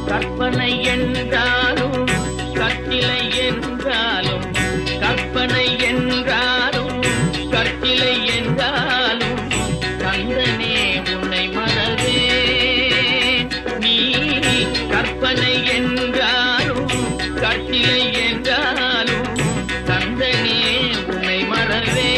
கற்பனை என்றாலும் கற்சிலை என்றாலும், கற்பனை என்றாலும் கற்சிலை என்றாலும் கந்தனே உன்னை மறவேன். நீ கற்பனை என்றாலும் கற்சிலை என்றாலும் கந்தனே உன்னை மறவேன்.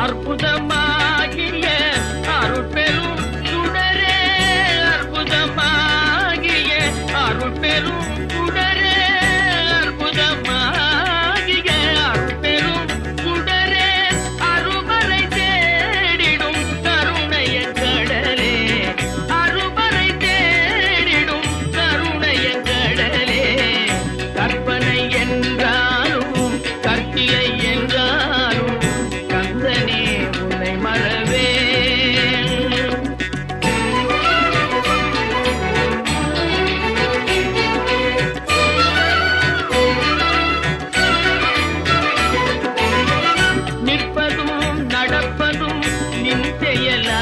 அற்புதமாகிய அருட்பெரும் சுடரே, அற்புதமாகிய அருட்பெரும் சுடரே, அற்புதமாகிய அருட்பெரும் சுடரே, அருமறை தேடிடும் கருணைய கடலே, அருமறை தேடிடும் கருணைய கடலே. கற்பனை என்றாலும் கற்சிலை என்றாலும் கந்தனே உன்னை மறவேன். நிற்பதும் நடப்பதும் நின் செயலா,